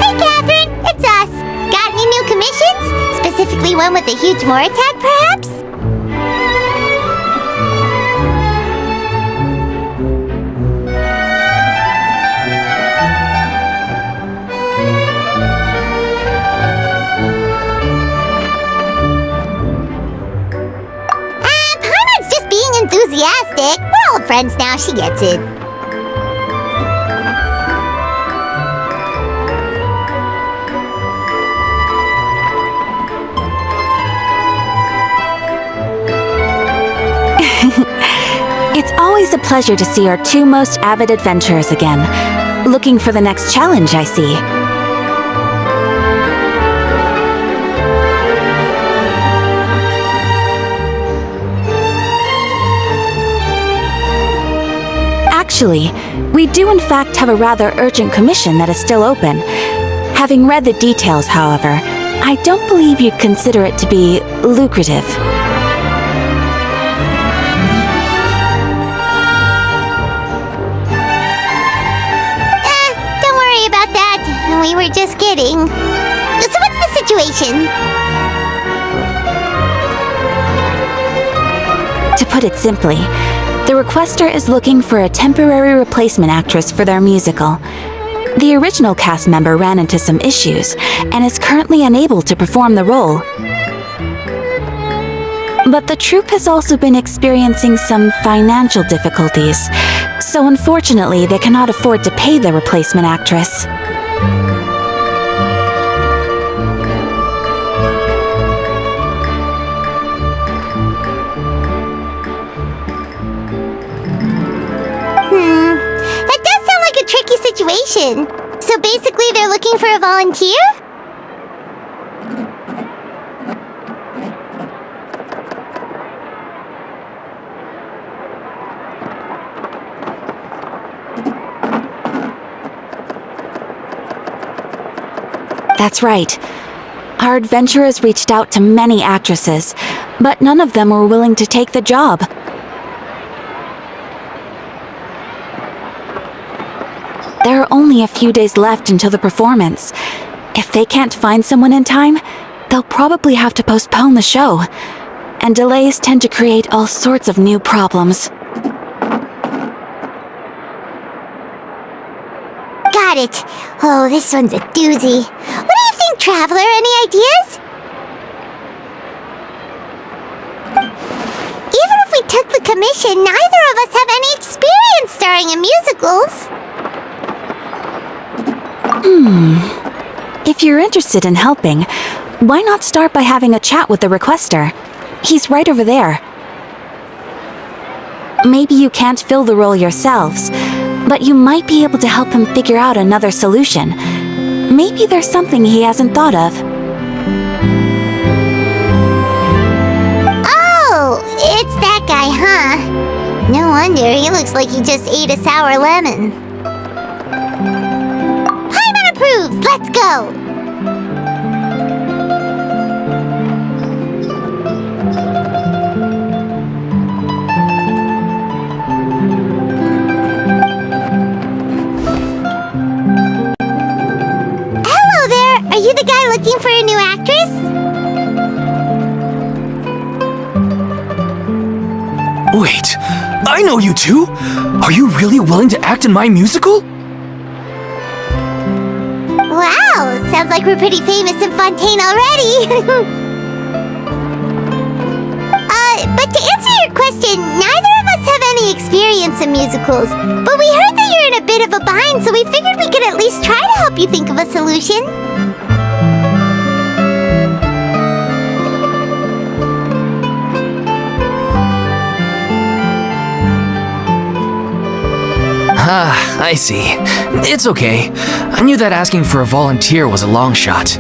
Hey, Catherine, it's us. Got any new commissions? Specifically one with a huge more attack, perhaps? Paimon's just being enthusiastic. We're old friends now, she gets it. It's always a pleasure to see our two most avid adventurers again. Looking for the next challenge, I see. Actually, we do in fact have a rather urgent commission that is still open. Having read the details, however, I don't believe you'd consider it to be lucrative. Don't worry about that. We were just kidding. So what's the situation? To put it simply, the requester is looking for a temporary replacement actress for their musical. The original cast member ran into some issues and is currently unable to perform the role. But the troupe has also been experiencing some financial difficulties, so unfortunately they cannot afford to pay the replacement actress. That does sound like a tricky situation. So basically they're looking for a volunteer? That's right. Our adventurers reached out to many actresses, but none of them were willing to take the job. There are only a few days left until the performance. If they can't find someone in time, they'll probably have to postpone the show. And delays tend to create all sorts of new problems. Got it. Oh, this one's a doozy. What do you think, Traveler? Any ideas? Even if we took the commission, neither of us have any experience starring in musicals. If you're interested in helping, why not start by having a chat with the requester? He's right over there. Maybe you can't fill the role yourselves, but you might be able to help him figure out another solution. Maybe there's something he hasn't thought of. Oh, it's that guy, huh? No wonder, he looks like he just ate a sour lemon. Paimon approves! Let's go! Hello there! Are you the guy looking for a new actress? Wait, I know you two! Are you really willing to act in my musical? Wow, sounds like we're pretty famous in Fontaine already. But to answer your question, neither of us have any experience in musicals. But we heard that you're in a bit of a bind, so we figured we could at least try to help you think of a solution. Ah, I see. It's okay. I knew that asking for a volunteer was a long shot.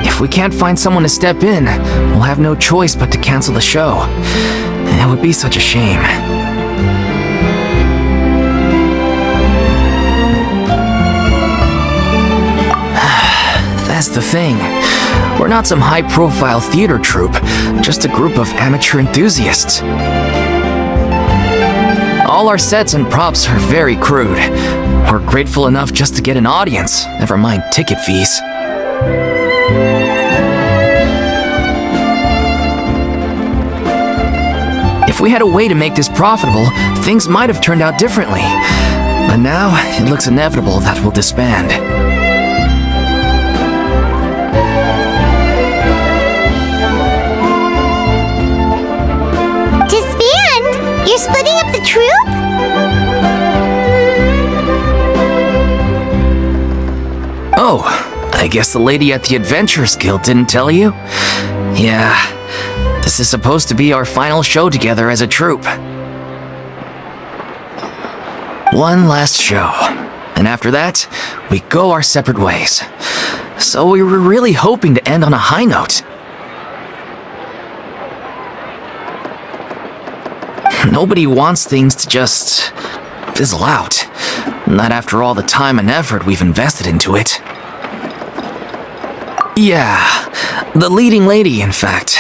If we can't find someone to step in, we'll have no choice but to cancel the show. It would be such a shame. That's the thing. We're not some high-profile theater troupe, just a group of amateur enthusiasts. All our sets and props are very crude. We're grateful enough just to get an audience, never mind ticket fees. If we had a way to make this profitable, things might have turned out differently. But now, it looks inevitable that we'll disband. Disband? You're splitting up the troupe? Oh, I guess the lady at the Adventurers Guild didn't tell you? Yeah, this is supposed to be our final show together as a troupe. One last show, and after that, we go our separate ways. So we were really hoping to end on a high note. Nobody wants things to just fizzle out. Not after all the time and effort we've invested into it. Yeah, the leading lady, in fact.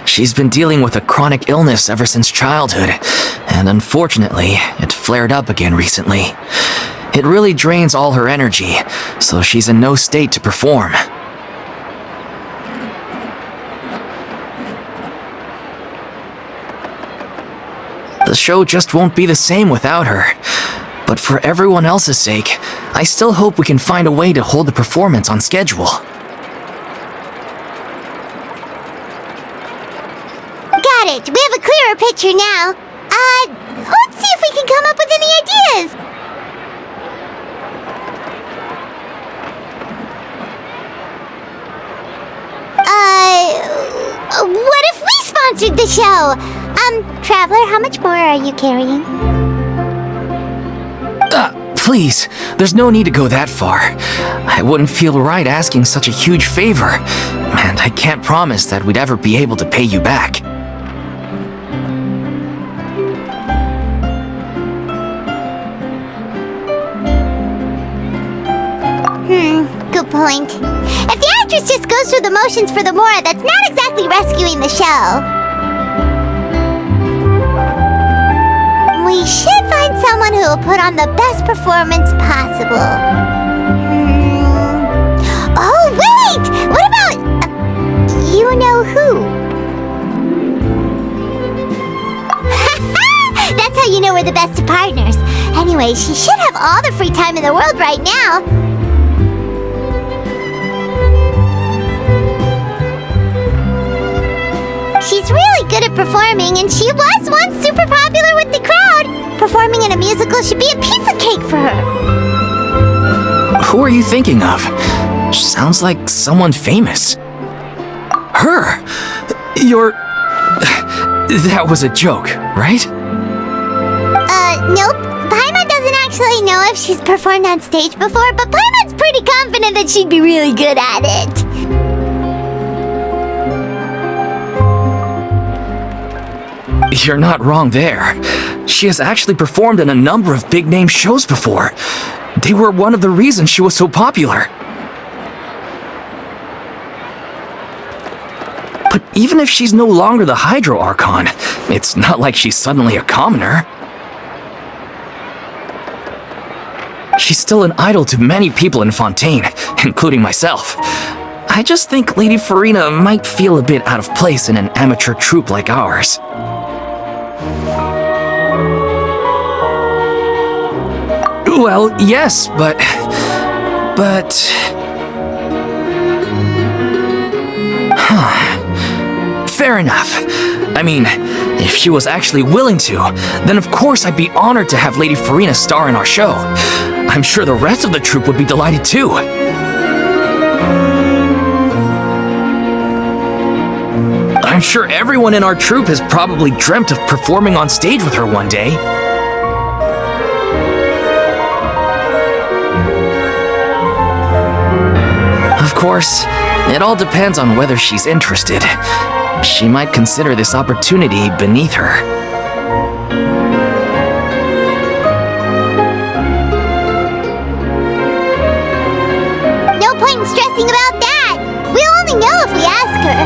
She's been dealing with a chronic illness ever since childhood, and unfortunately, it flared up again recently. It really drains all her energy, so she's in no state to perform. The show just won't be the same without her. But for everyone else's sake, I still hope we can find a way to hold the performance on schedule. Got it. We have a clearer picture now. Let's see if we can come up with any ideas. What if we sponsored the show? Traveler, how much more are you carrying? Please, there's no need to go that far. I wouldn't feel right asking such a huge favor, and I can't promise that we'd ever be able to pay you back. Good point. If the actress just goes through the motions for the Mora, that's not exactly rescuing the show. We should find someone who will put on the best performance possible. Oh, wait! What about... you know who? That's how you know we're the best of partners. Anyway, she should have all the free time in the world right now. She's really good at performing, and she was once super popular with the crowd. Performing in a musical should be a piece of cake for her. Who are you thinking of? Sounds like someone famous. Her? You're... That was a joke, right? Nope. Paimon doesn't actually know if she's performed on stage before, but Paimon's pretty confident that she'd be really good at it. You're not wrong there. She has actually performed in a number of big-name shows before. They were one of the reasons she was so popular. But even if she's no longer the Hydro Archon, it's not like she's suddenly a commoner. She's still an idol to many people in Fontaine, including myself. I just think Lady Furina might feel a bit out of place in an amateur troupe like ours. Well, yes, but... Fair enough. I mean, if she was actually willing to, then of course I'd be honored to have Lady Furina star in our show. I'm sure the rest of the troupe would be delighted too. I'm sure everyone in our troupe has probably dreamt of performing on stage with her one day. Of course, it all depends on whether she's interested. She might consider this opportunity beneath her. No point in stressing about that. We'll only know if we ask her.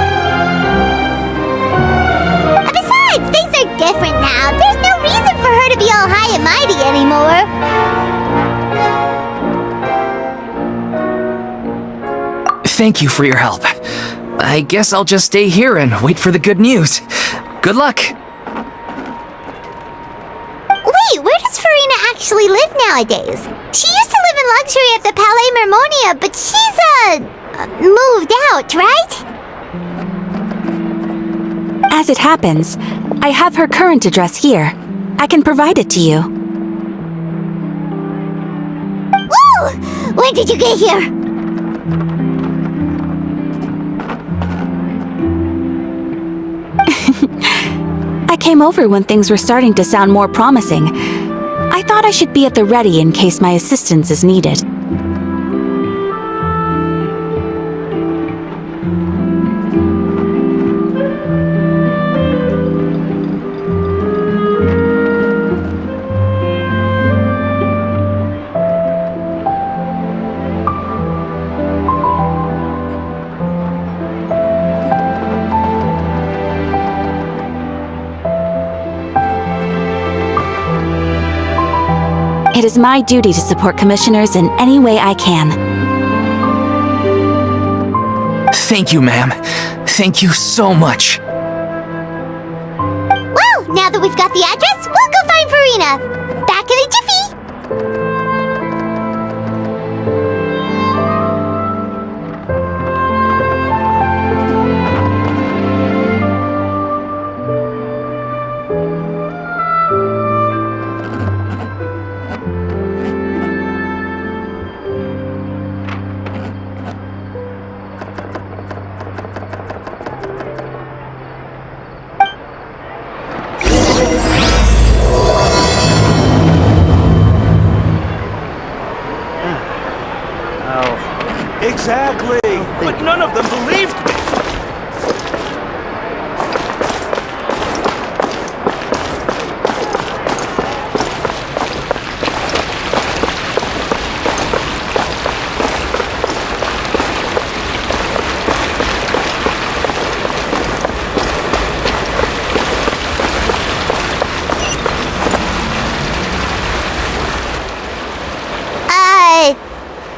And besides, things are different now. There's no reason for her to be all high high and mighty anymore. Thank you for your help. I guess I'll just stay here and wait for the good news. Good luck. Wait, where does Furina actually live nowadays? She used to live in luxury at the Palais Mermonia, but she's, moved out, right? As it happens, I have her current address here. I can provide it to you. Woo! When did you get here? I came over when things were starting to sound more promising. I thought I should be at the ready in case my assistance is needed. It is my duty to support commissioners in any way I can. Thank you, ma'am. Thank you so much. Well, now that we've got the address, we'll go find Furina. Back in a jiffy. Exactly! But none of them believed me!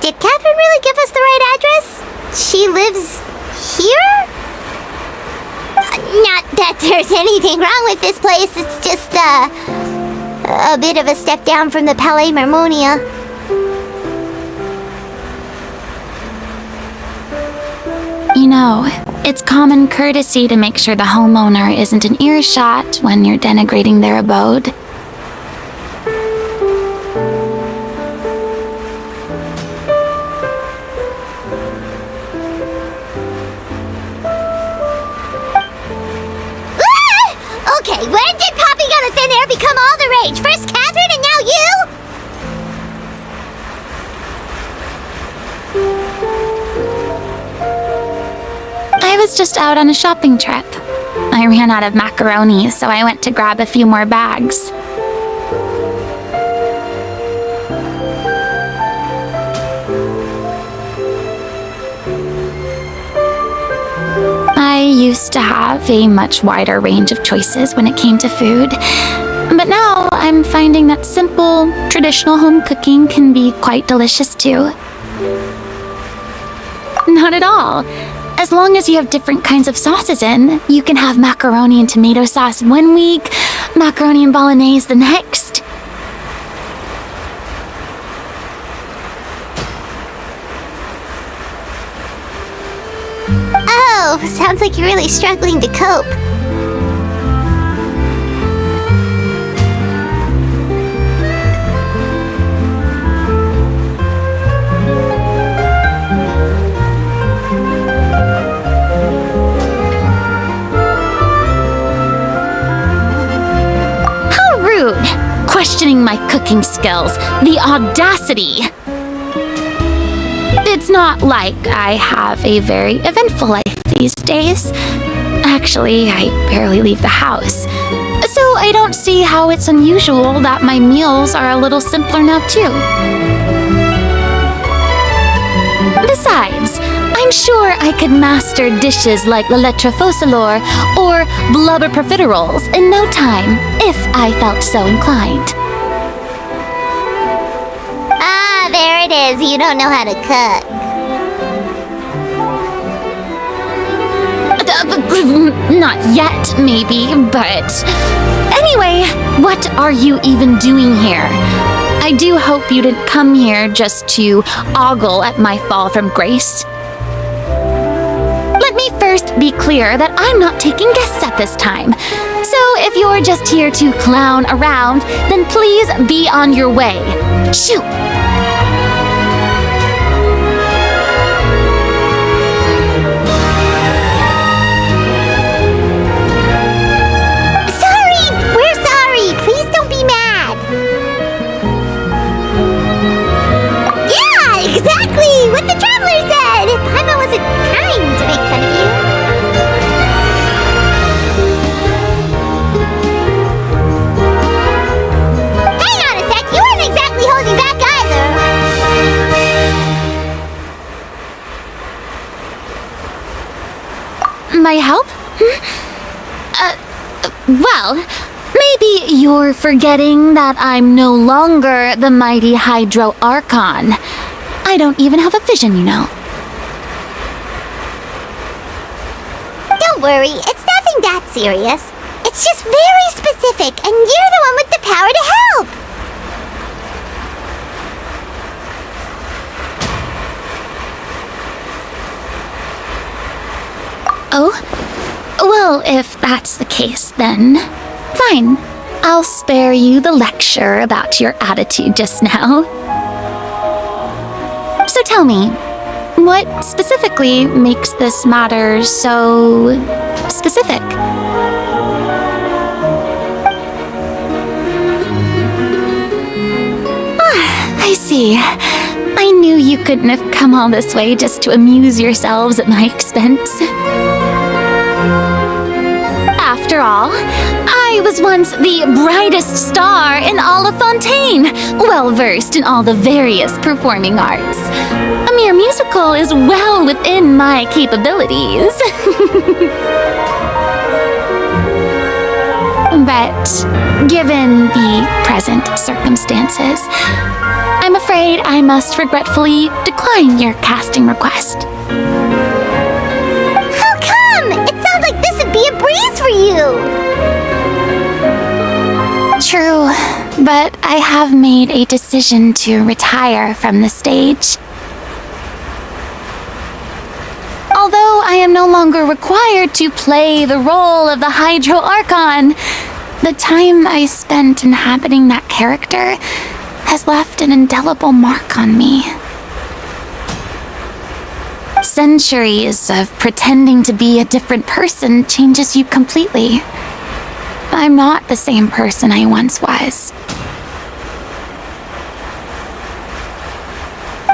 Did Catherine really give us the right address? She lives here? Not that there's anything wrong with this place, it's just, a bit of a step down from the Palais Mermonia. You know, it's common courtesy to make sure the homeowner isn't in earshot when you're denigrating their abode. Okay, when did Poppy Gun of Thin Air become all the rage? First Catherine and now you? I was just out on a shopping trip. I ran out of macaroni, so I went to grab a few more bags. I used to have a much wider range of choices when it came to food, but now I'm finding that simple, traditional home cooking can be quite delicious too. Not at all. As long as you have different kinds of sauces in, you can have macaroni and tomato sauce one week, macaroni and bolognese the next. Oh, sounds like you're really struggling to cope. How rude! Questioning my cooking skills. The audacity! It's not like I have a very eventful life these days. Actually, I barely leave the house. So I don't see how it's unusual that my meals are a little simpler now too. Besides, I'm sure I could master dishes like la lettre faucilor or blubber profiteroles in no time, if I felt so inclined. is you don't know how to cook. Not yet, maybe, but... Anyway, what are you even doing here? I do hope you didn't come here just to ogle at my fall from grace. Let me first be clear that I'm not taking guests at this time. So if you're just here to clown around, then please be on your way. Shoot! Exactly! What the traveler said! Paimon wasn't trying to make fun of you. Hang on a sec! You weren't exactly holding back either. My help? Well, maybe you're forgetting that I'm no longer the mighty Hydro Archon. I don't even have a vision, you know. Don't worry, it's nothing that serious. It's just very specific, and you're the one with the power to help. Oh? Well, if that's the case, then fine. I'll spare you the lecture about your attitude just now. So tell me, what specifically makes this matter so specific? I see. I knew you couldn't have come all this way just to amuse yourselves at my expense. After all, I was once the brightest star in all of Fontaine, well-versed in all the various performing arts. A mere musical is well within my capabilities. But given the present circumstances, I'm afraid I must regretfully decline your casting request. How come? It sounds like this would be a breeze for you. True, but I have made a decision to retire from the stage. Although I am no longer required to play the role of the Hydro Archon, the time I spent inhabiting that character has left an indelible mark on me. Centuries of pretending to be a different person changes you completely. I'm not the same person I once was.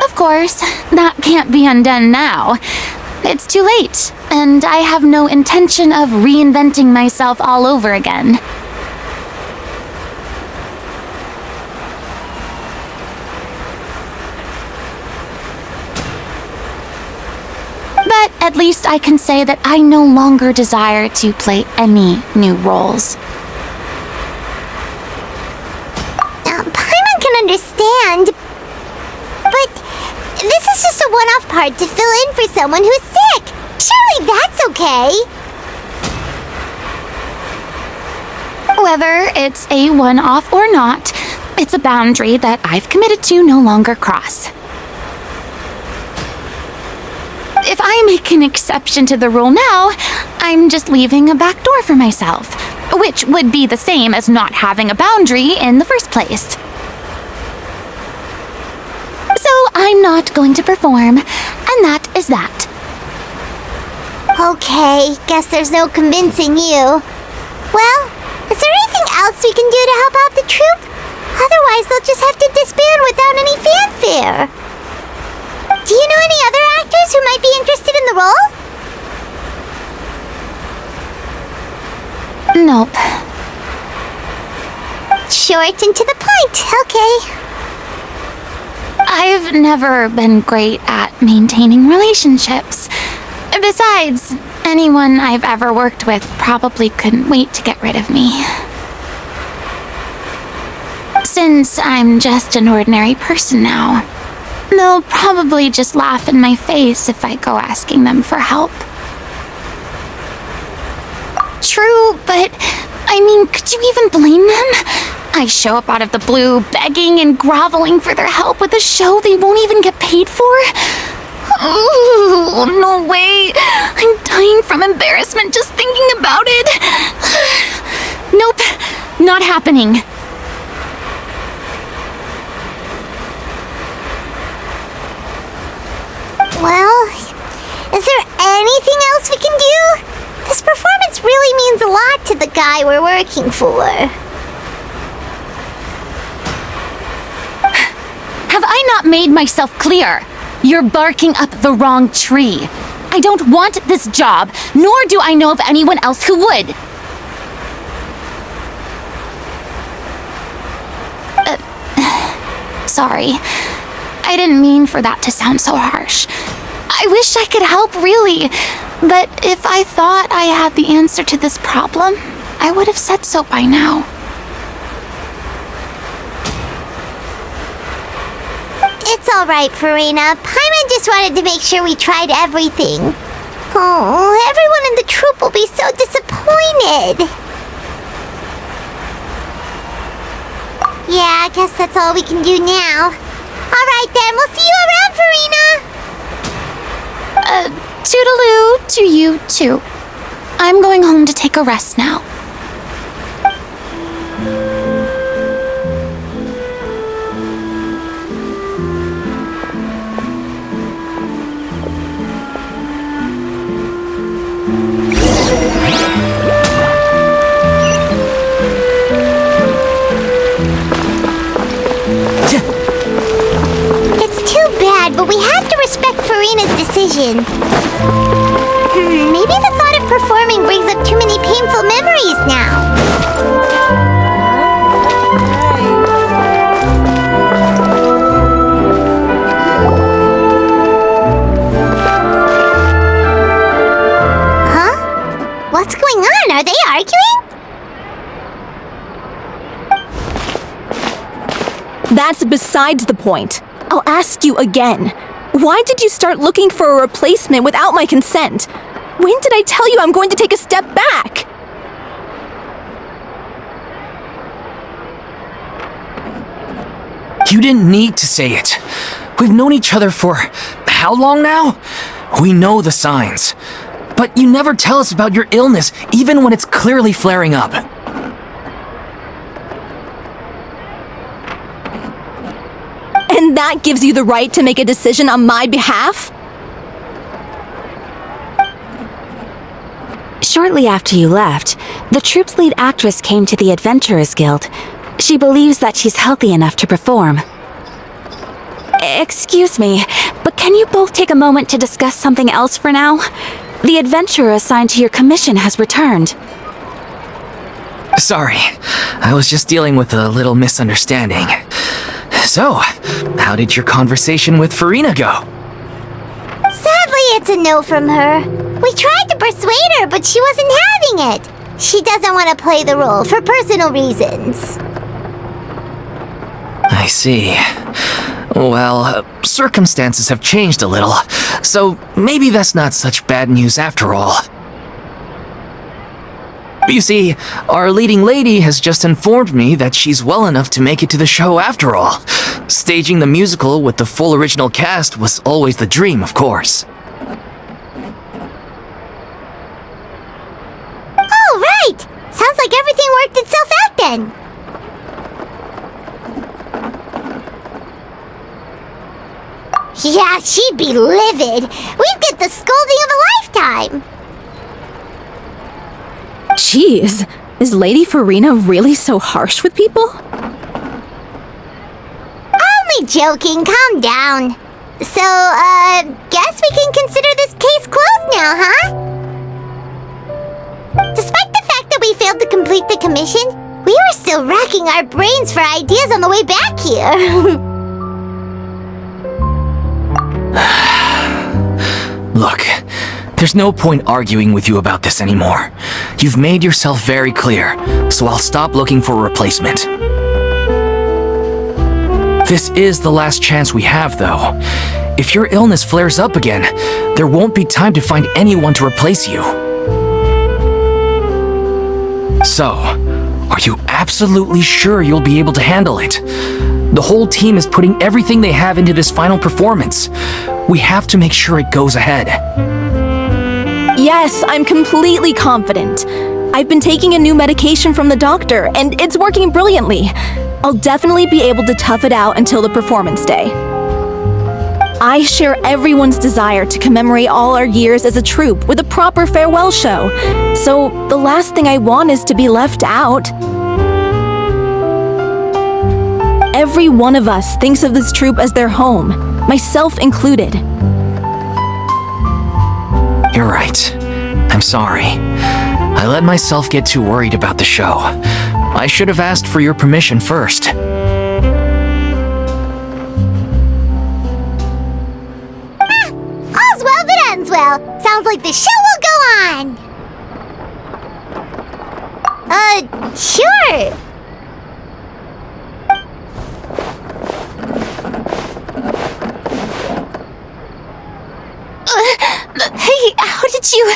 Of course, that can't be undone now. It's too late, and I have no intention of reinventing myself all over again. But at least I can say that I no longer desire to play any new roles. Paimon can understand, but this is just a one-off part to fill in for someone who's sick. Surely that's okay. Whether it's a one-off or not, it's a boundary that I've committed to no longer cross. If I make an exception to the rule now, I'm just leaving a back door for myself, which would be the same as not having a boundary in the first place. So I'm not going to perform, and that is that. Okay, guess there's no convincing you. Well, is there anything else we can do to help out the troupe? Otherwise, they'll just have to disband without any fanfare. Do you know any other actors who might be interested in the role? Nope. Short and to the point, okay. I've never been great at maintaining relationships. Besides, anyone I've ever worked with probably couldn't wait to get rid of me. Since I'm just an ordinary person now. They'll probably just laugh in my face if I go asking them for help. True, but I mean, could you even blame them? I show up out of the blue, begging and groveling for their help with a show they won't even get paid for? Oh, no way. I'm dying from embarrassment just thinking about it. Nope, not happening. Well, is there anything else we can do? This performance really means a lot to the guy we're working for. Have I not made myself clear? You're barking up the wrong tree. I don't want this job, nor do I know of anyone else who would. Sorry. I didn't mean for that to sound so harsh. I wish I could help, really. But if I thought I had the answer to this problem, I would have said so by now. It's alright, Furina. Paimon just wanted to make sure we tried everything. Oh, everyone in the troupe will be so disappointed. Yeah, I guess that's all we can do now. Alright then, we'll see you around, Furina! Toodaloo to you too. I'm going home to take a rest now. It's too bad, but we have to respect Furina's decision. Maybe the thought of performing brings up too many painful memories now. Huh? What's going on? Are they arguing? That's besides the point. I'll ask you again. Why did you start looking for a replacement without my consent? When did I tell you I'm going to take a step back? You didn't need to say it. We've known each other for how long now? We know the signs. But you never tell us about your illness, even when it's clearly flaring up. And that gives you the right to make a decision on my behalf? Shortly after you left, the troupe's lead actress came to the Adventurers Guild. She believes that she's healthy enough to perform. Excuse me, but can you both take a moment to discuss something else for now? The adventurer assigned to your commission has returned. Sorry, I was just dealing with a little misunderstanding. So, how did your conversation with Furina go? Sadly, it's a no from her. We tried to persuade her, but she wasn't having it. She doesn't want to play the role for personal reasons. I see. Well, circumstances have changed a little, so maybe that's not such bad news after all. You see, our leading lady has just informed me that she's well enough to make it to the show after all. Staging the musical with the full original cast was always the dream, of course. Oh, right! Sounds like everything worked itself out then. Yeah, she'd be livid. We'd get the scolding of a lifetime. Jeez, is Lady Furina really so harsh with people? Only joking, calm down. So, guess we can consider this case closed now, huh? Despite the fact that we failed to complete the commission, we were still racking our brains for ideas on the way back here. Look, there's no point arguing with you about this anymore. You've made yourself very clear, so I'll stop looking for a replacement. This is the last chance we have, though. If your illness flares up again, there won't be time to find anyone to replace you. So, are you absolutely sure you'll be able to handle it? The whole team is putting everything they have into this final performance. We have to make sure it goes ahead. Yes, I'm completely confident. I've been taking a new medication from the doctor, and it's working brilliantly. I'll definitely be able to tough it out until the performance day. I share everyone's desire to commemorate all our years as a troupe with a proper farewell show. So the last thing I want is to be left out. Every one of us thinks of this troupe as their home, myself included. You're right. I'm sorry. I let myself get too worried about the show. I should have asked for your permission first. All's well that ends well. Sounds like the show will go on. Sure. Hey, how did you...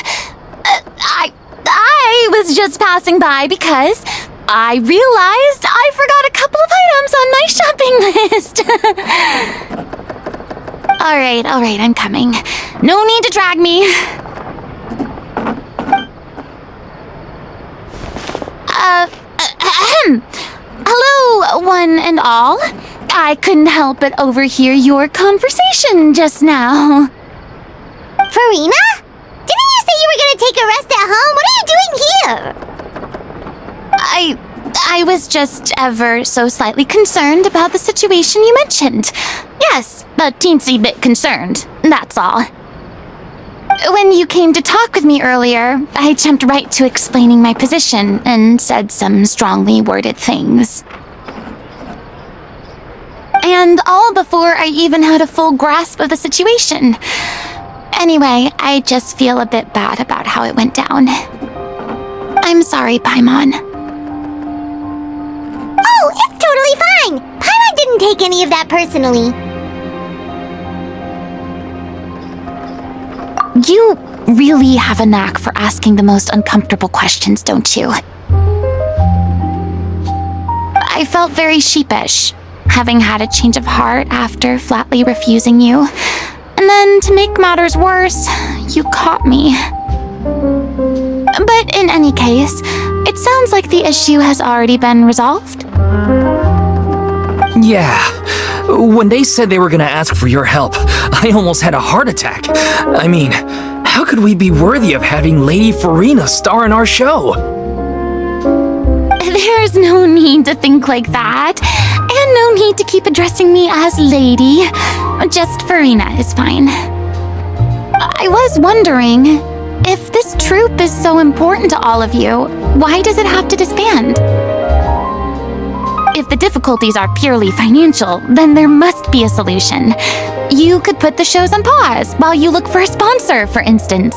I was just passing by because I realized I forgot a couple of items on my shopping list. All right, I'm coming. No need to drag me. Hello, one and all. I couldn't help but overhear your conversation just now. Furina? Didn't you say you were gonna take a rest at home? What are you doing here? I was just ever so slightly concerned about the situation you mentioned. Yes, a teensy bit concerned, that's all. When you came to talk with me earlier, I jumped right to explaining my position and said some strongly worded things. And all before I even had a full grasp of the situation. Anyway, I just feel a bit bad about how it went down. I'm sorry, Paimon. Oh, it's totally fine. Paimon didn't take any of that personally. You really have a knack for asking the most uncomfortable questions, don't you? I felt very sheepish, having had a change of heart after flatly refusing you. And then, to make matters worse, you caught me. But in any case, it sounds like the issue has already been resolved. Yeah. When they said they were gonna ask for your help, I almost had a heart attack. I mean, how could we be worthy of having Lady Furina star in our show? There's no need to think like that. And no need to keep addressing me as lady. Just Furina is fine. I was wondering, if this troupe is so important to all of you, why does it have to disband? If the difficulties are purely financial, then there must be a solution. You could put the shows on pause while you look for a sponsor, for instance.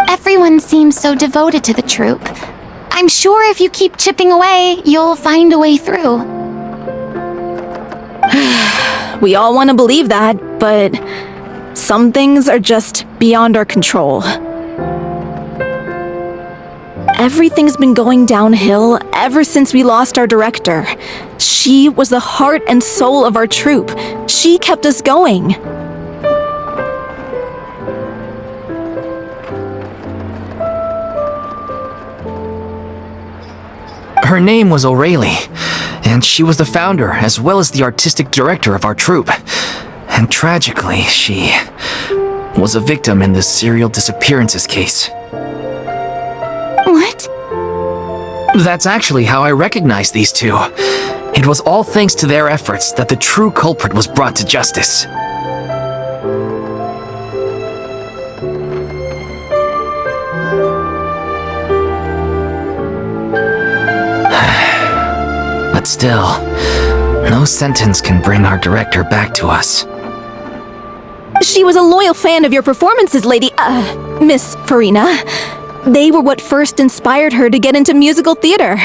Everyone seems so devoted to the troupe. I'm sure if you keep chipping away, you'll find a way through. We all want to believe that, but some things are just beyond our control. Everything's been going downhill ever since we lost our director. She was the heart and soul of our troupe. She kept us going. Her name was O'Reilly, and she was the founder as well as the artistic director of our troupe. And tragically, she was a victim in this serial disappearances case. What? That's actually how I recognized these two. It was all thanks to their efforts that the true culprit was brought to justice. But still, no sentence can bring our director back to us. She was a loyal fan of your performances, Miss Furina. They were what first inspired her to get into musical theater.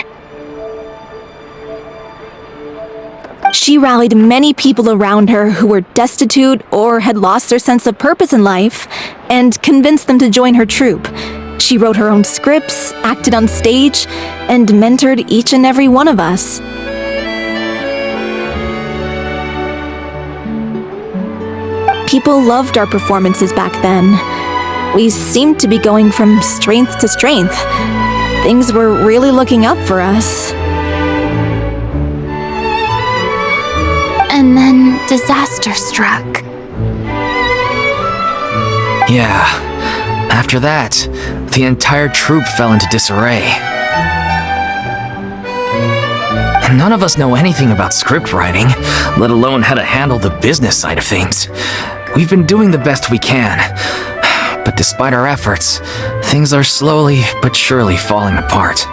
She rallied many people around her who were destitute or had lost their sense of purpose in life, and convinced them to join her troupe. She wrote her own scripts, acted on stage, and mentored each and every one of us. People loved our performances back then. We seemed to be going from strength to strength. Things were really looking up for us. And then disaster struck. Yeah. After that, the entire troupe fell into disarray. None of us know anything about script writing, let alone how to handle the business side of things. We've been doing the best we can, but despite our efforts, things are slowly but surely falling apart.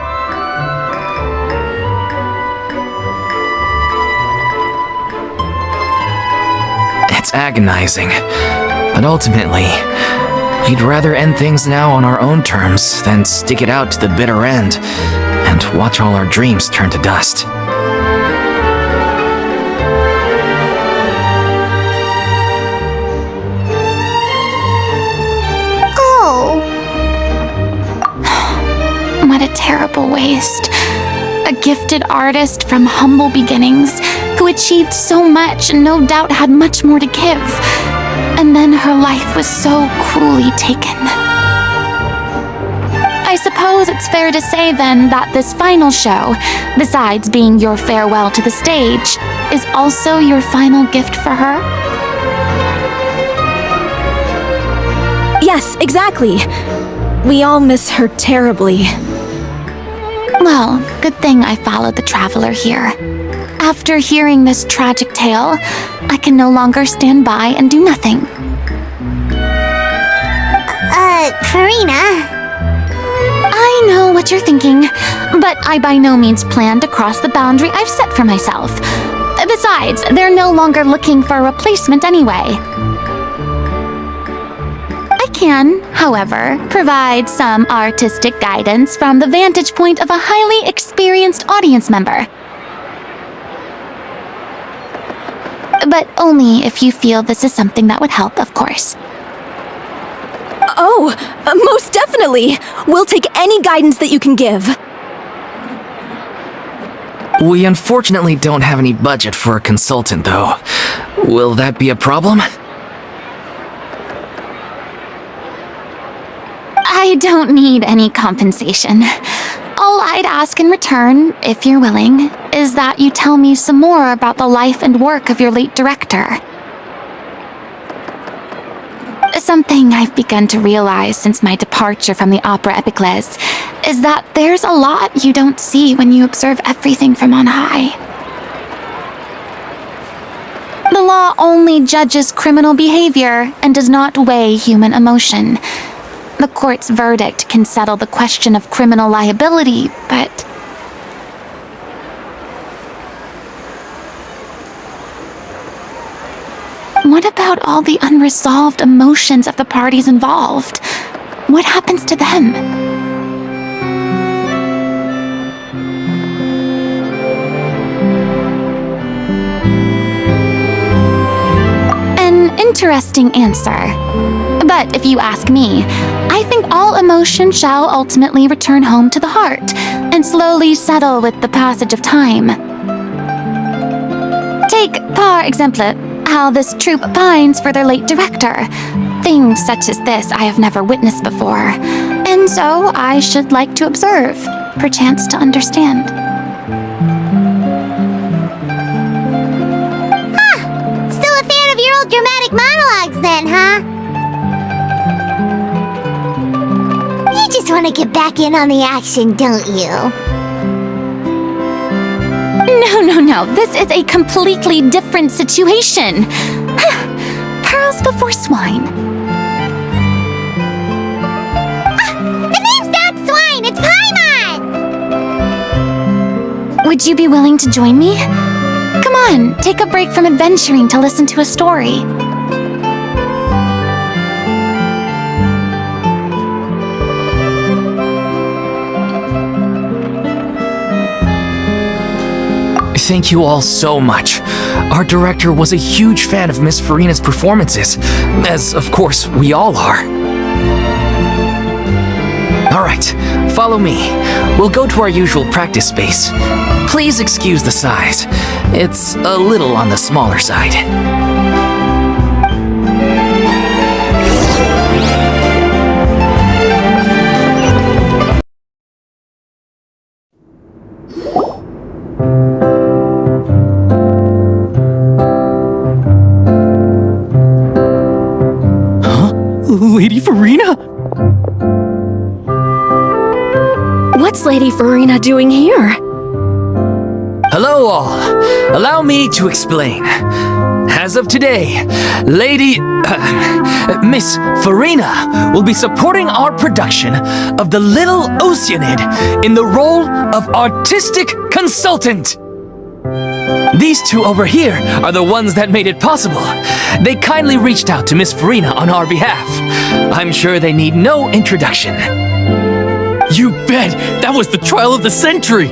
It's agonizing, but ultimately, we'd rather end things now on our own terms than stick it out to the bitter end and watch all our dreams turn to dust. Oh, What a terrible waste. A gifted artist from humble beginnings who achieved so much and no doubt had much more to give. And then her life was so cruelly taken. I suppose it's fair to say then that this final show, besides being your farewell to the stage, is also your final gift for her? Yes, exactly. We all miss her terribly. Well, good thing I followed the traveler here. After hearing this tragic tale, I can no longer stand by and do nothing. Furina. I know what you're thinking, but I by no means plan to cross the boundary I've set for myself. Besides, they're no longer looking for a replacement anyway. I can, however, provide some artistic guidance from the vantage point of a highly experienced audience member. But only if you feel this is something that would help, of course. Oh, most definitely! We'll take any guidance that you can give. We unfortunately don't have any budget for a consultant, though. Will that be a problem? I don't need any compensation. All I'd ask in return, if you're willing, is that you tell me some more about the life and work of your late director. Something I've begun to realize since my departure from the Opera Epiclese is that there's a lot you don't see when you observe everything from on high. The law only judges criminal behavior and does not weigh human emotion. The court's verdict can settle the question of criminal liability, but what about all the unresolved emotions of the parties involved? What happens to them? An interesting answer. But if you ask me, I think all emotion shall ultimately return home to the heart and slowly settle with the passage of time. Take, par exemple, how this troupe pines for their late director. Things such as this I have never witnessed before, and so I should like to observe, perchance to understand. Still a fan of your old dramatic monologues then, huh? You just want to get back in on the action, don't you? No. This is a completely different situation. Pearls before swine. The name's not Swine, it's Paimon! Would you be willing to join me? Come on, take a break from adventuring to listen to a story. thank you all so much. Our director was a huge fan of Miss Furina's performances, as of course we all are. Alright, follow me. We'll go to our usual practice space. Please excuse the size. It's a little on the smaller side. Lady Furina? What's Lady Furina doing here? Hello all. Allow me to explain. As of today, Miss Furina will be supporting our production of The Little Oceanid in the role of artistic consultant. These two over here are the ones that made it possible. They kindly reached out to Miss Furina on our behalf. I'm sure they need no introduction. You bet! That was the trial of the century!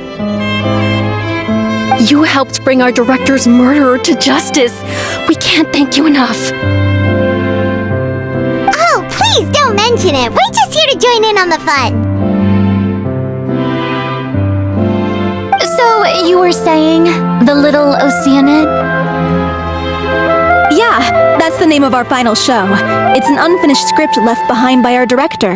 You helped bring our director's murderer to justice. We can't thank you enough. Oh, please don't mention it. We're just here to join in on the fun. So, you were saying The Little Oceanid? Yeah, that's the name of our final show. It's an unfinished script left behind by our director.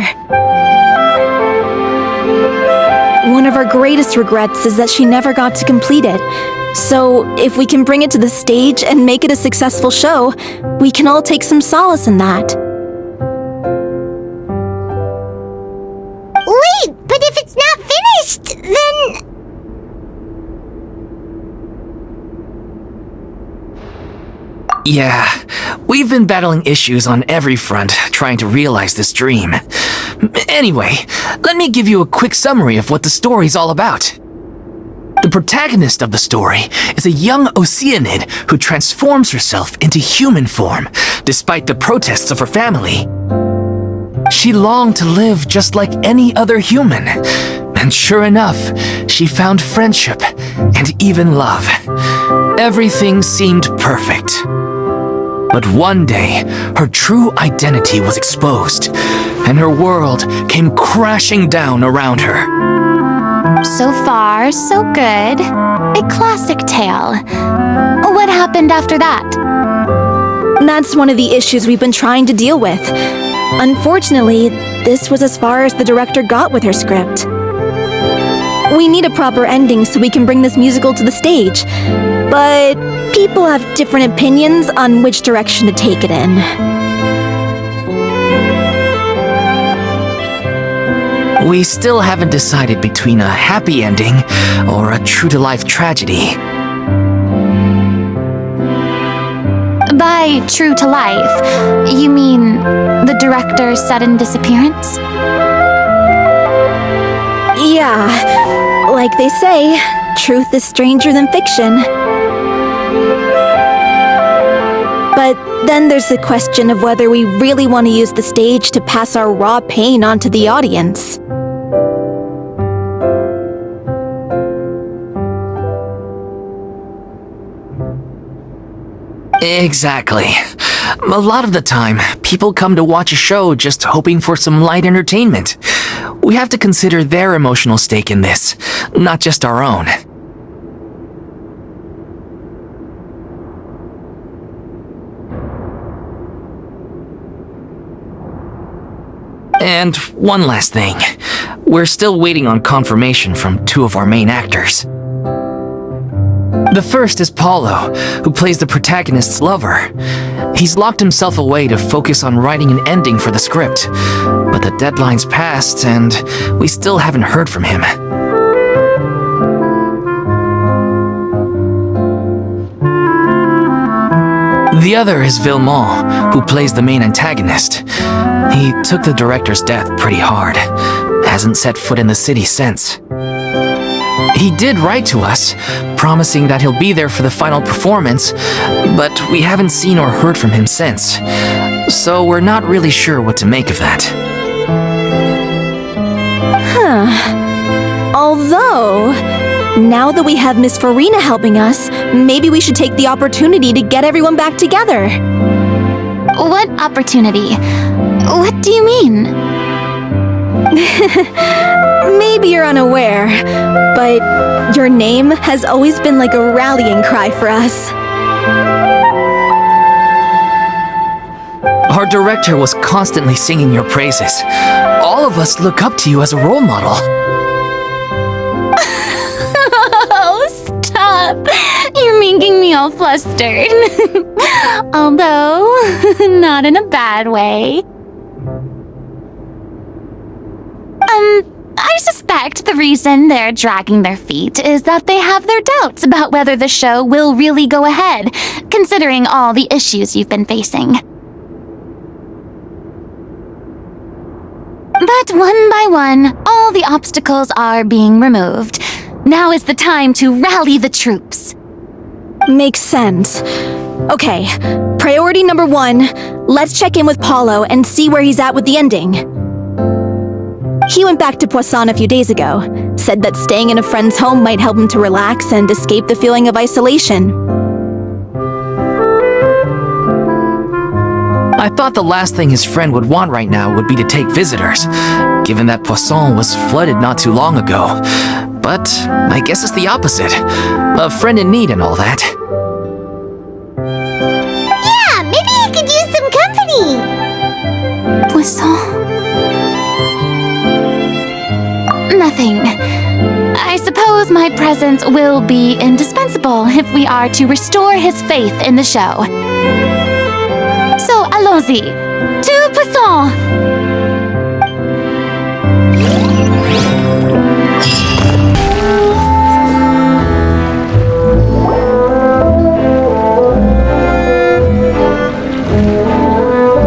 One of our greatest regrets is that she never got to complete it. So, if we can bring it to the stage and make it a successful show, we can all take some solace in that. Wait, but if it's not finished, then... Yeah, we've been battling issues on every front trying to realize this dream. Anyway, let me give you a quick summary of what the story's all about. The protagonist of the story is a young Oceanid who transforms herself into human form, despite the protests of her family. She longed to live just like any other human, and sure enough, she found friendship and even love. Everything seemed perfect. But one day, her true identity was exposed, and her world came crashing down around her. So far, so good. A classic tale. What happened after that? That's one of the issues we've been trying to deal with. Unfortunately, this was as far as the director got with her script. We need a proper ending so we can bring this musical to the stage, but people have different opinions on which direction to take it in. We still haven't decided between a happy ending or a true-to-life tragedy. By true to life, you mean the director's sudden disappearance? Yeah, like they say, truth is stranger than fiction. But then there's the question of whether we really want to use the stage to pass our raw pain onto the audience. Exactly. A lot of the time, people come to watch a show just hoping for some light entertainment. We have to consider their emotional stake in this, not just our own. And one last thing. We're still waiting on confirmation from two of our main actors. The first is Paulo, who plays the protagonist's lover. He's locked himself away to focus on writing an ending for the script, but the deadline's passed and we still haven't heard from him. The other is Villemont, who plays the main antagonist. He took the director's death pretty hard. Hasn't set foot in the city since. He did write to us, promising that he'll be there for the final performance, but we haven't seen or heard from him since. So we're not really sure what to make of that. Although, Now that we have Miss Furina helping us, maybe we should take the opportunity to get everyone back together. What opportunity? What do you mean? Maybe you're unaware, but your name has always been like a rallying cry for us. Our director was constantly singing your praises. All of us look up to you as a role model. Oh, stop! You're making me all flustered. Although, not in a bad way. I suspect the reason they're dragging their feet is that they have their doubts about whether the show will really go ahead, considering all the issues you've been facing. But one by one, all the obstacles are being removed. Now is the time to rally the troops. Makes sense. Okay, priority number 1, let's check in with Paulo and see where he's at with the ending. He went back to Poisson a few days ago, said that staying in a friend's home might help him to relax and escape the feeling of isolation. I thought the last thing his friend would want right now would be to take visitors, given that Poisson was flooded not too long ago. But I guess it's the opposite. A friend in need and all that. Yeah, maybe he could use some company. Poisson? Nothing. I suppose my presence will be indispensable if we are to restore his faith in the show. So, allons-y. To Poisson!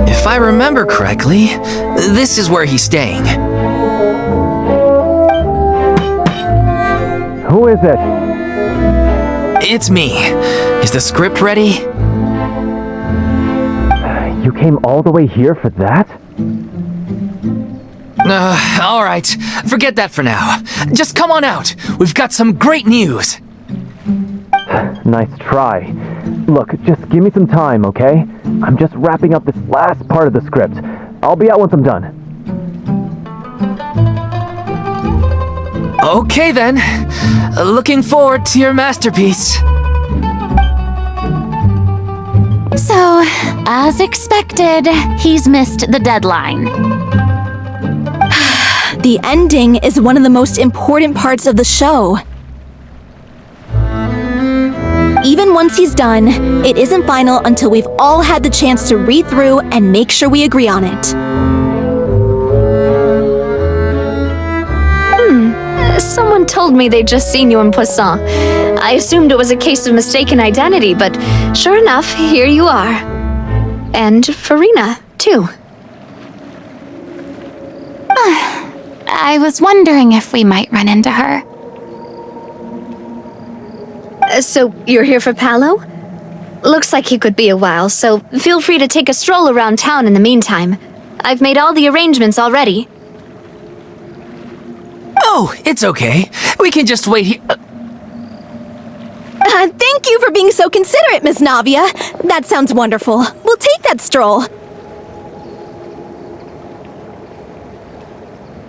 If I remember correctly, this is where he's staying. Who is it? It's me. Is the script ready? You came all the way here for that? Alright. Forget that for now. Just come on out. We've got some great news. Nice try. Look, just give me some time, okay? I'm just wrapping up this last part of the script. I'll be out once I'm done. Okay then. Looking forward to your masterpiece. So, as expected, he's missed the deadline. The ending is one of the most important parts of the show. Even once he's done, it isn't final until we've all had the chance to read through and make sure we agree on it. Someone told me they'd just seen you in Poisson. I assumed it was a case of mistaken identity, but sure enough, here you are. And Furina, too. I was wondering if we might run into her. So, you're here for Paolo? Looks like he could be a while, so feel free to take a stroll around town in the meantime. I've made all the arrangements already. Oh, it's okay. We can just wait here. Thank you for being so considerate, Miss Navia. That sounds wonderful. We'll take that stroll.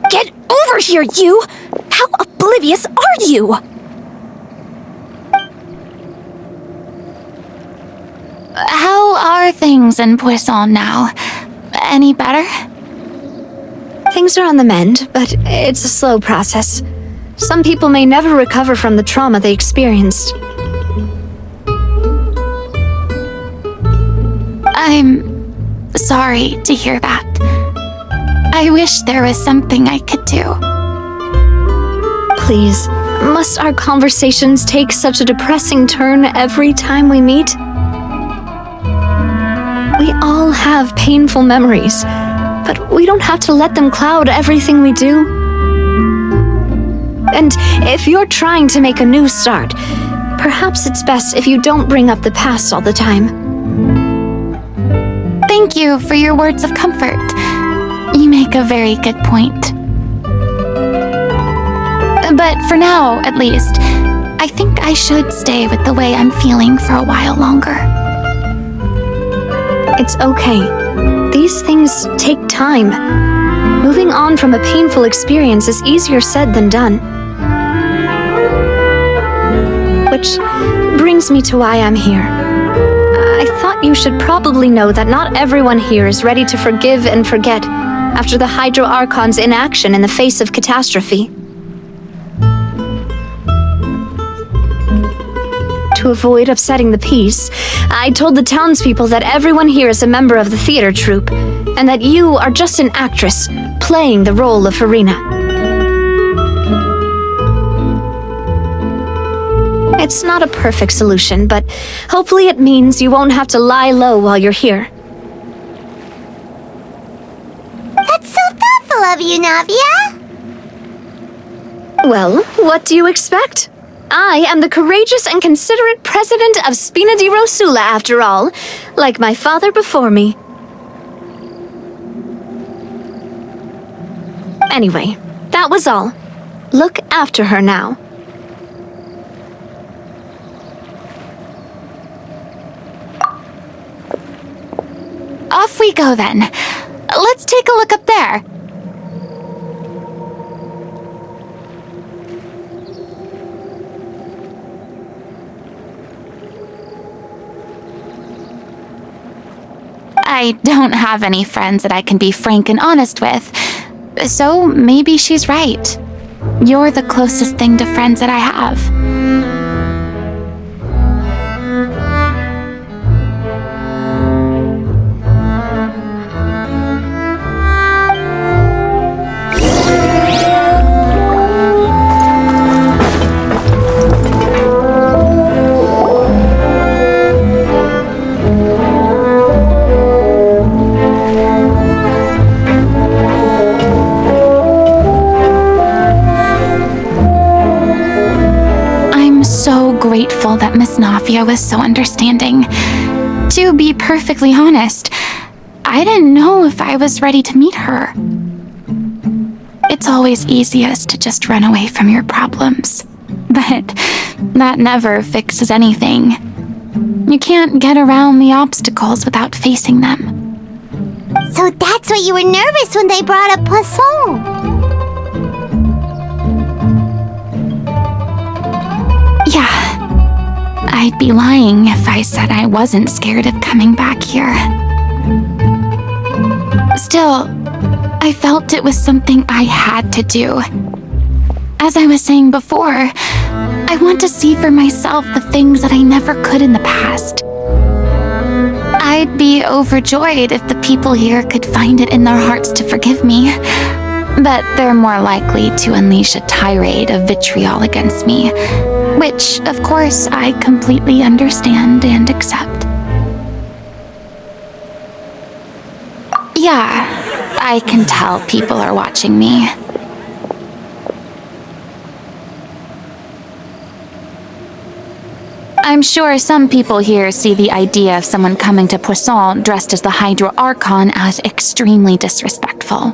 Get over here, you! How oblivious are you? How are things in Poisson now? Any better? Things are on the mend, but it's a slow process. Some people may never recover from the trauma they experienced. I'm sorry to hear that. I wish there was something I could do. Please, must our conversations take such a depressing turn every time we meet? We all have painful memories, but we don't have to let them cloud everything we do. And if you're trying to make a new start, perhaps it's best if you don't bring up the past all the time. Thank you for your words of comfort. You make a very good point. But for now, at least, I think I should stay with the way I'm feeling for a while longer. It's okay. These things take time. Moving on from a painful experience is easier said than done. Which brings me to why I'm here. I thought you should probably know that not everyone here is ready to forgive and forget after the Hydro Archon's inaction in the face of catastrophe. To avoid upsetting the peace, I told the townspeople that everyone here is a member of the theater troupe, and that you are just an actress playing the role of Furina. It's not a perfect solution, but hopefully it means you won't have to lie low while you're here. That's so thoughtful of you, Navia. Well, what do you expect? I am the courageous and considerate president of Spina di Rosula, after all, like my father before me. Anyway, that was all. Look after her now. Off we go then. Let's take a look up there. I don't have any friends that I can be frank and honest with, so maybe she's right. You're the closest thing to friends that I have. Grateful that Miss Navia was so understanding. To be perfectly honest, I didn't know if I was ready to meet her. It's always easiest to just run away from your problems, but that never fixes anything. You can't get around the obstacles without facing them. So that's why you were nervous when they brought up Poisson. Yeah. I'd be lying if I said I wasn't scared of coming back here. Still, I felt it was something I had to do. As I was saying before, I want to see for myself the things that I never could in the past. I'd be overjoyed if the people here could find it in their hearts to forgive me, but they're more likely to unleash a tirade of vitriol against me, which, of course, I completely understand and accept. Yeah, I can tell people are watching me. I'm sure some people here see the idea of someone coming to Poisson dressed as the Hydro Archon as extremely disrespectful.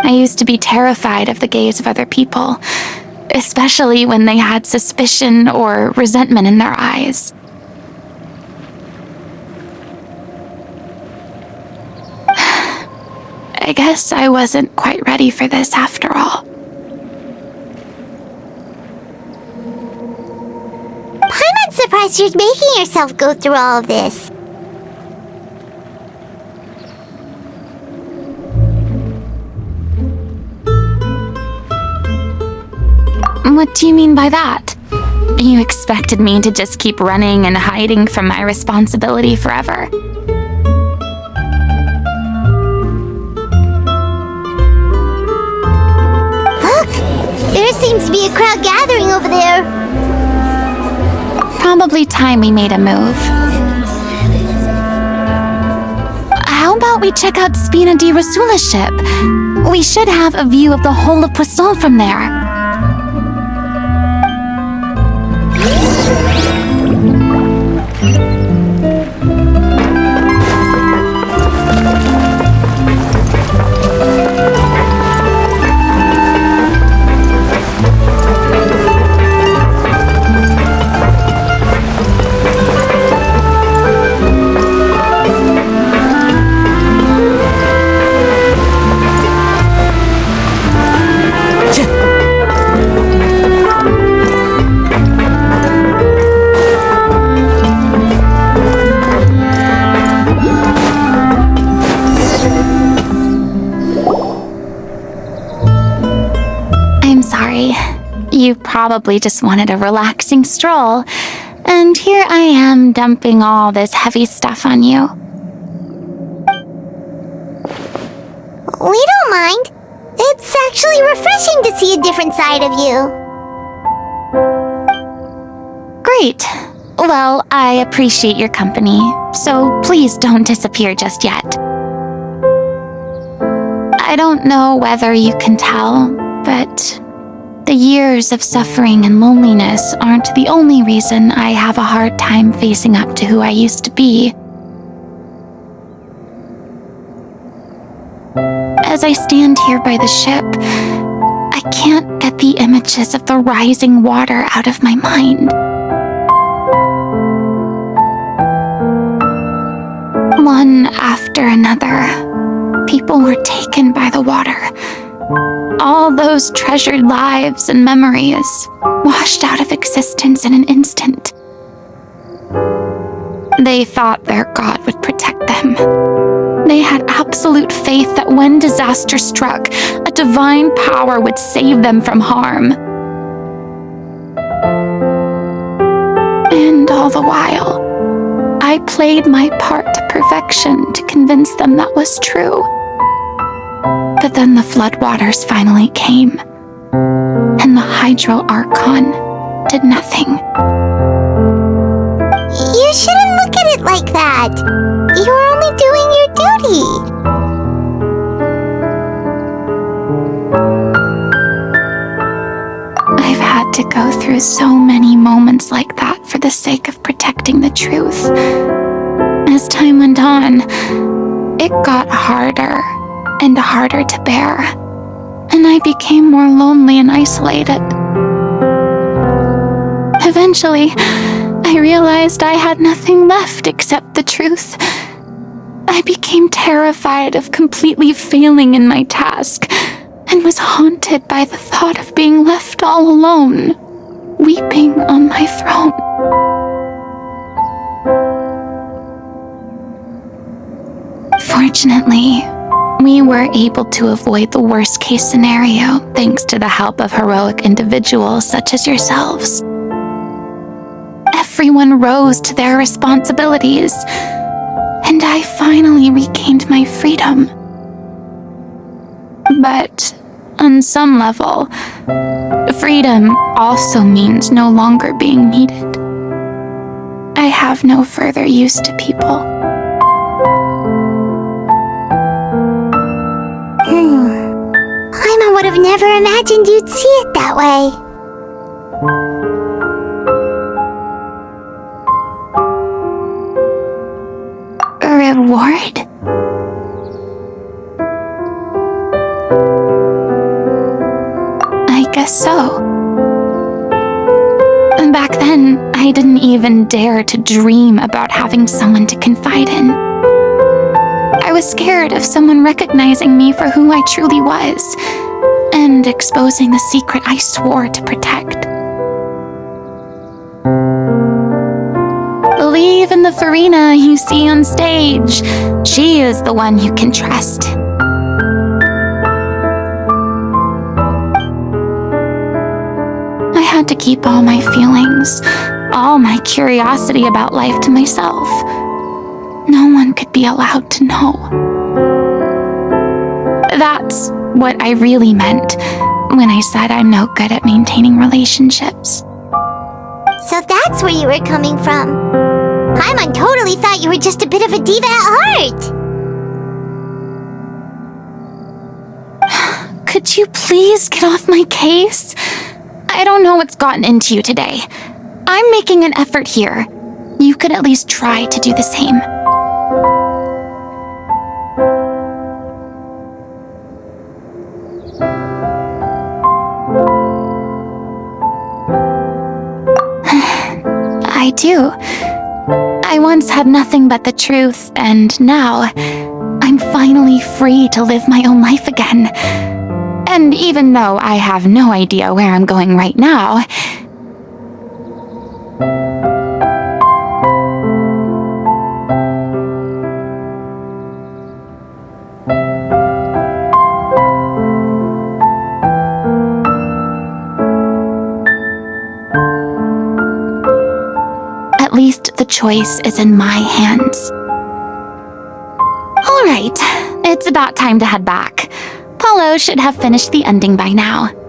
I used to be terrified of the gaze of other people, especially when they had suspicion or resentment in their eyes. I guess I wasn't quite ready for this after all. I'm not surprised you're making yourself go through all of this. What do you mean by that? You expected me to just keep running and hiding from my responsibility forever? Look! There seems to be a crowd gathering over there. Probably time we made a move. How about we check out Spina di Rosula's ship? We should have a view of the whole of Poisson from there. You probably just wanted a relaxing stroll, and here I am dumping all this heavy stuff on you. We don't mind. It's actually refreshing to see a different side of you. Great. Well, I appreciate your company, so please don't disappear just yet. I don't know whether you can tell, but the years of suffering and loneliness aren't the only reason I have a hard time facing up to who I used to be. As I stand here by the ship, I can't get the images of the rising water out of my mind. One after another, people were taken by the water. All those treasured lives and memories washed out of existence in an instant. They thought their God would protect them. They had absolute faith that when disaster struck, a divine power would save them from harm. And all the while, I played my part to perfection to convince them that was true. But then the floodwaters finally came, and the Hydro Archon did nothing. You shouldn't look at it like that. You're only doing your duty. I've had to go through so many moments like that for the sake of protecting the truth. As time went on, it got harder and harder to bear, and I became more lonely and isolated. Eventually, I realized I had nothing left except the truth. I became terrified of completely failing in my task, and was haunted by the thought of being left all alone, weeping on my throne. Fortunately, we were able to avoid the worst-case scenario thanks to the help of heroic individuals such as yourselves. Everyone rose to their responsibilities, and I finally regained my freedom. But on some level, freedom also means no longer being needed. I have no further use to people. Paimon would have never imagined you'd see it that way. A reward? I guess so. Back then, I didn't even dare to dream about having someone to confide in. I was scared of someone recognizing me for who I truly was, and exposing the secret I swore to protect. Believe in the Furina you see on stage. She is the one you can trust. I had to keep all my feelings, all my curiosity about life to myself. No one could be allowed to know. That's what I really meant when I said I'm no good at maintaining relationships. So that's where you were coming from. Paimon totally thought you were just a bit of a diva at heart. Could you please get off my case? I don't know what's gotten into you today. I'm making an effort here. You could at least try to do the same. I do. I once had nothing but the truth, and now I'm finally free to live my own life again. And even though I have no idea where I'm going right now, at least the choice is in my hands. Alright, it's about time to head back. Paulo should have finished the ending by now.